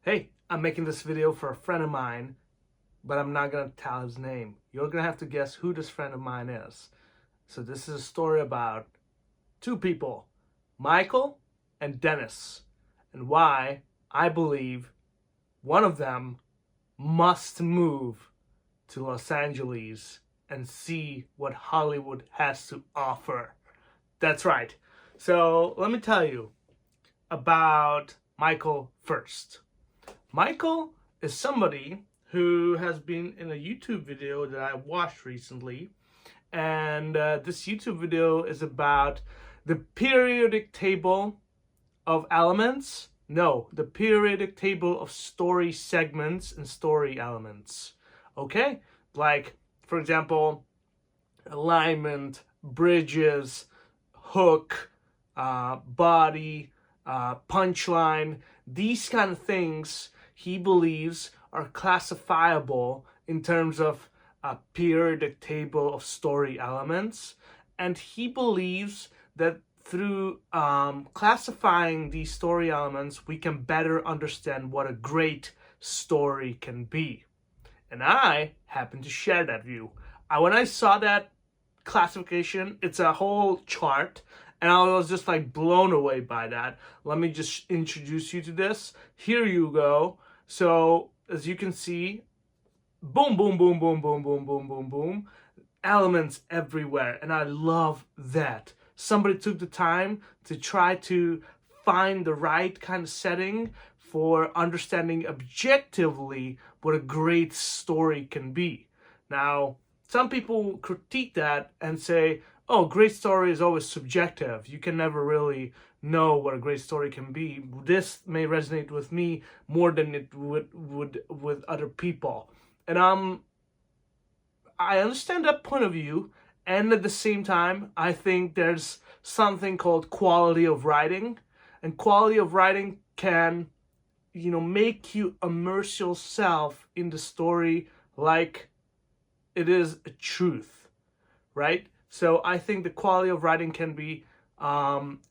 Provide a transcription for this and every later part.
Hey, I'm making this video for a friend of mine, but I'm not gonna tell his name. You're gonna have to guess who this friend of mine is. So this is a story about two people, Michael and Dennis, and why I believe one of them must move to Los Angeles and see what Hollywood has to offer. That's right. So let me tell you about Michael first. Michael is somebody who has been in a YouTube video that I watched recently. And this YouTube video is about the periodic table of elements. No, the periodic table of story segments and story elements. Okay? Like, for example, alignment, bridges, hook, body, punchline, these kind of things he believes are classifiable in terms of a periodic table of story elements. And he believes that through classifying these story elements, we can better understand what a great story can be. And I happen to share that view. When I saw that classification, it's a whole chart, and I was just like blown away by that. Let me just introduce you to this. Here you go. So as you can see, boom, boom, boom, boom, boom, boom, boom, boom, boom, elements everywhere. And I love that. Somebody took the time to try to find the right kind of setting for understanding objectively what a great story can be. Now, some people critique that and say, oh, great story is always subjective. You can never really know what a great story can be. This may resonate with me more than it would with other people. And I understand that point of view. And at the same time, I think there's something called quality of writing. And quality of writing can, make you immerse yourself in the story like it is a truth, right? So I think the quality of writing can be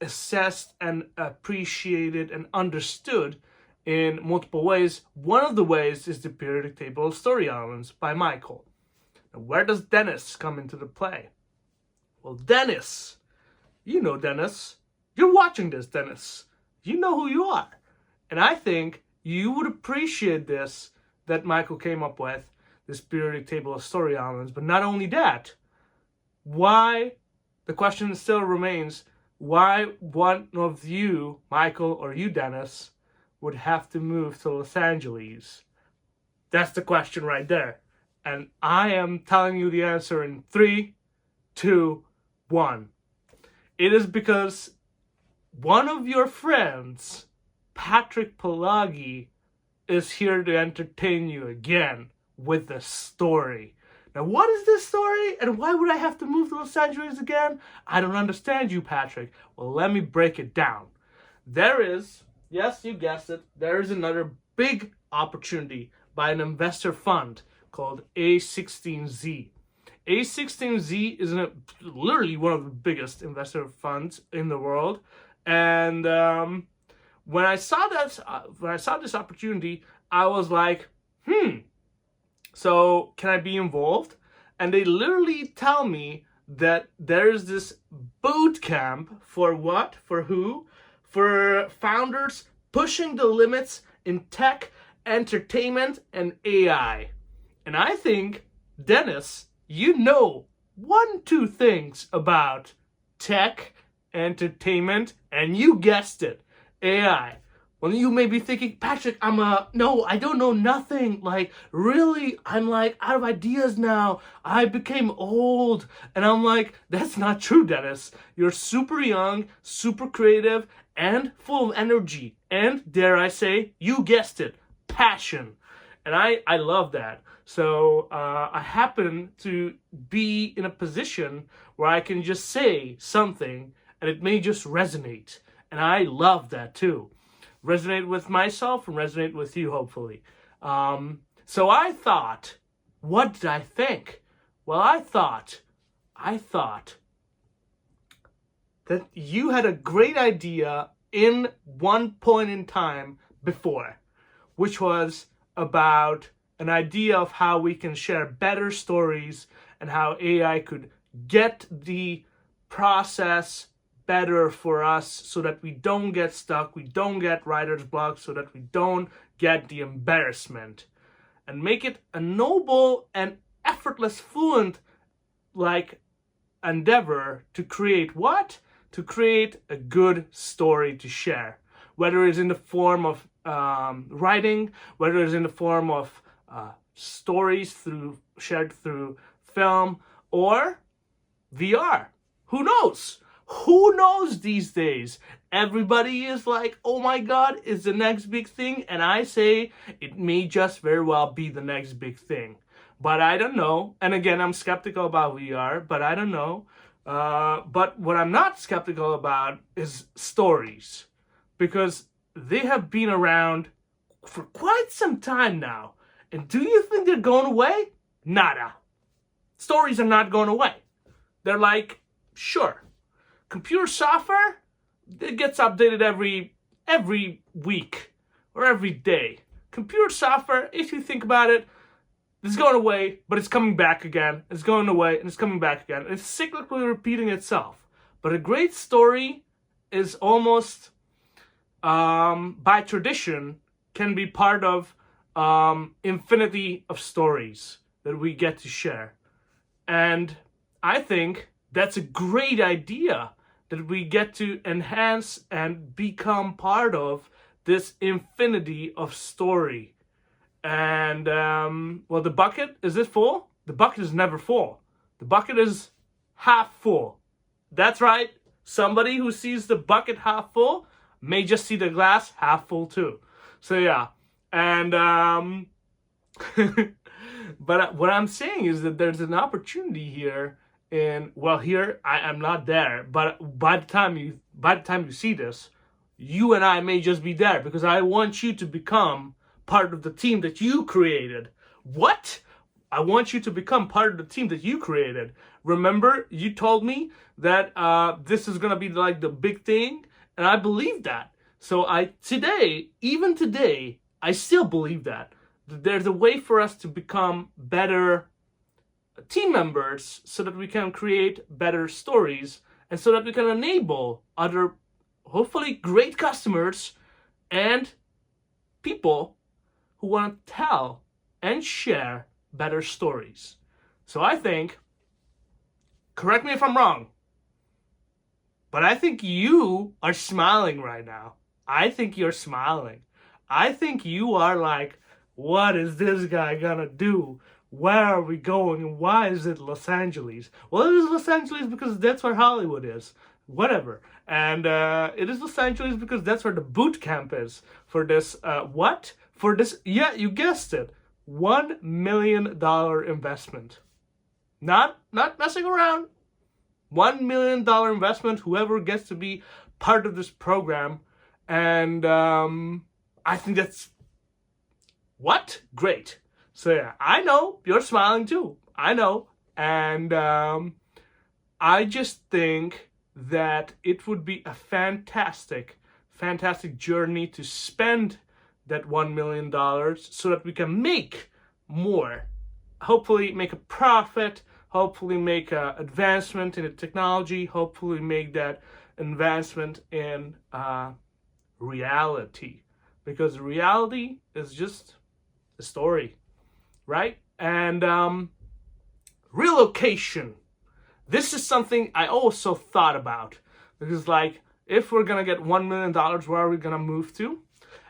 assessed and appreciated and understood in multiple ways. One of the ways is the periodic table of story elements by Michael. Now, where does Dennis come into the play? Well, Dennis, you know Dennis. You're watching this, Dennis. You know who you are. And I think you would appreciate this that Michael came up with, this periodic table of story elements. But not only that, why, the question still remains, why one of you, Michael, or you, Dennis, would have to move to Los Angeles? That's the question right there. And I am telling you the answer in 3, 2, 1. It is because one of your friends, Patrick Pelagi, is here to entertain you again with a story. Now, what is this story, and why would I have to move to Los Angeles again? I don't understand you, Patrick. Well, let me break it down. There is, yes, you guessed it, there is another big opportunity by an investor fund called A16Z. A16Z is literally one of the biggest investor funds in the world, and when I saw this opportunity, I was like, so can I be involved? And they literally tell me that there's this boot camp for what? For who? For founders pushing the limits in tech, entertainment, and AI. And I think, Dennis, you know 2 things about tech, entertainment, and you guessed it, AI. Well, you may be thinking, Patrick, no, I don't know nothing. Like, really, I'm like out of ideas now. I became old. And I'm like, that's not true, Dennis. You're super young, super creative, and full of energy. And dare I say, you guessed it, passion. And I love that. So I happen to be in a position where I can just say something and it may just resonate. And I love that too. Resonate with myself and resonate with you, hopefully. So I thought, what did I think? Well, I thought that you had a great idea in one point in time before, which was about an idea of how we can share better stories and how AI could get the process better for us so that we don't get stuck, we don't get writer's block, so that we don't get the embarrassment, and make it a noble and effortless, fluent endeavor to create what? To create a good story to share, whether it's in the form of writing, whether it's in the form of stories shared through film or VR. Who knows? Who knows these days? Everybody is like, oh my God, it's the next big thing. And I say it may just very well be the next big thing. But I don't know. And again, I'm skeptical about VR, but I don't know. But what I'm not skeptical about is stories, because they have been around for quite some time now. And do you think they're going away? Nada. Stories are not going away. They're like, sure. Computer software, it gets updated every week or every day. Computer software, if you think about it, it's going away, but it's coming back again. It's going away, and it's coming back again. It's cyclically repeating itself. But a great story is almost, by tradition, can be part of infinity of stories that we get to share. And I think that's a great idea, that we get to enhance and become part of this infinity of story. And, well, the bucket, is it full? The bucket is never full. The bucket is half full. That's right. Somebody who sees the bucket half full may just see the glass half full too. So, yeah. And, but what I'm saying is that there's an opportunity here. And well, here I'm not there, but by the time you see this, you and I may just be there, because I want you to become part of the team that you created. What? I want you to become part of the team that you created. Remember, you told me that this is gonna be like the big thing, and I believe that. So even today, I still believe that there's a way for us to become better team members, so that we can create better stories, and so that we can enable other, hopefully great customers and people who want to tell and share better stories. So I think, correct me if I'm wrong, but I think you are smiling right now. I think you're smiling. I think you are like, what is this guy gonna do? Where are we going, and why is it Los Angeles? Well, it is Los Angeles because that's where Hollywood is. Whatever. And it is Los Angeles because that's where the boot camp is for this, what? For this, yeah, you guessed it, $1 million investment. Not messing around. $1 million investment, whoever gets to be part of this program. And I think that's, what? Great. So yeah, I know you're smiling too. I know. And I just think that it would be a fantastic journey to spend that $1 million so that we can make more. Hopefully make a profit, hopefully make an advancement in the technology, hopefully make that advancement in reality. Because reality is just a story. Right? And relocation. This is something I also thought about. Because, like, if we're going to get $1 million, where are we going to move to?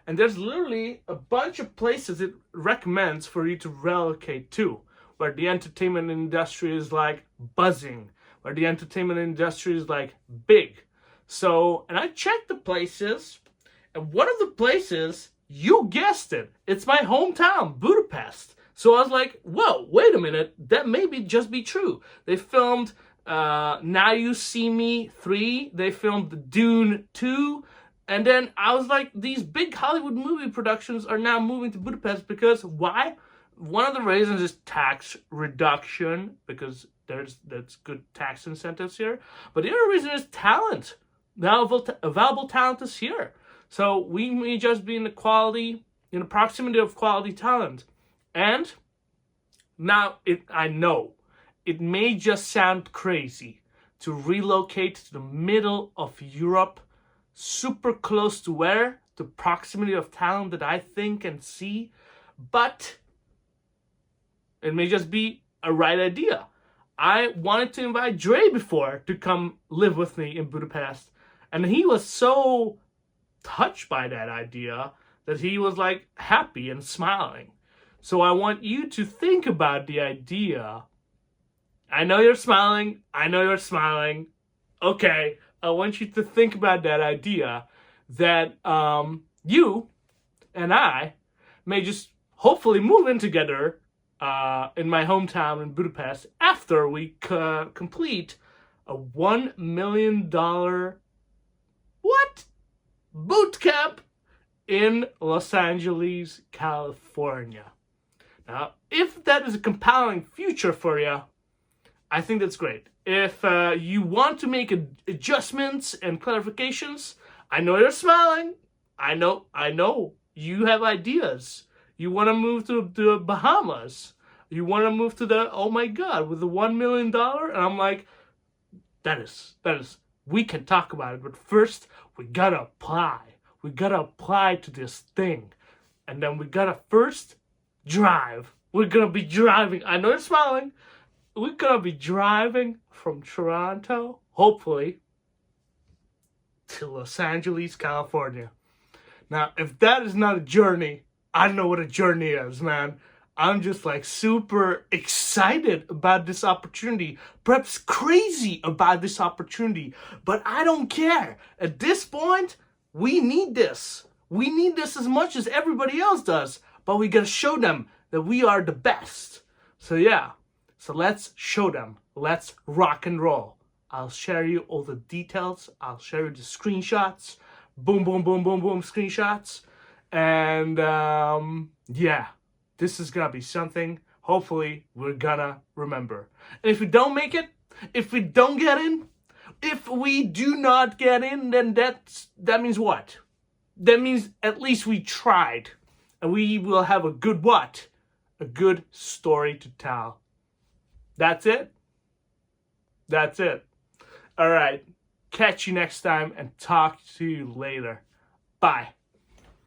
And there's literally a bunch of places it recommends for you to relocate to, where the entertainment industry is, like, buzzing, where the entertainment industry is, like, big. So, and I checked the places, and one of the places, you guessed it, it's my hometown, Budapest. So I was like, whoa, wait a minute, that may just be true. They filmed Now You See Me 3, they filmed Dune 2, and then I was like, these big Hollywood movie productions are now moving to Budapest because, why? One of the reasons is tax reduction, because that's good tax incentives here. But the other reason is talent. Now available talent is here. So we may just be in the quality in the proximity of quality talent. And now I know it may just sound crazy to relocate to the middle of Europe, super close to where the proximity of talent that I think and see, but it may just be a right idea. I wanted to invite Dre before to come live with me in Budapest, and he was so touched by that idea that he was like happy and smiling. So I want you to think about the idea. I know you're smiling. I know you're smiling. Okay, I want you to think about that idea that you and I may just hopefully move in together in my hometown in Budapest after we complete a $1 million boot camp in Los Angeles, California. Now, if that is a compelling future for you, I think that's great. If you want to make adjustments and clarifications, I know you're smiling. I know you have ideas. You want to move to the Bahamas. You want to move to oh my God, with the $1 million? And I'm like, that is, we can talk about it, but first we gotta apply. We gotta apply to this thing. And then we gotta first drive. We're gonna be driving. I know you're smiling. We're gonna be driving from Toronto, hopefully, to Los Angeles, California. Now, if that is not a journey, I don't know what a journey is, man. I'm just like super excited about this opportunity, perhaps crazy about this opportunity, but I don't care. At this point, we need this. We need this as much as everybody else does, but we gotta show them that we are the best. So yeah, so let's show them. Let's rock and roll. I'll share you all the details. I'll share you the screenshots. Boom, boom, boom, boom, boom, screenshots. And yeah, this is gonna be something hopefully we're gonna remember. And if we don't make it, if we don't get in, if we do not get in, then that means what? That means at least we tried. And we will have a good what? A good story to tell. That's it. That's it. All right. Catch you next time and talk to you later. Bye.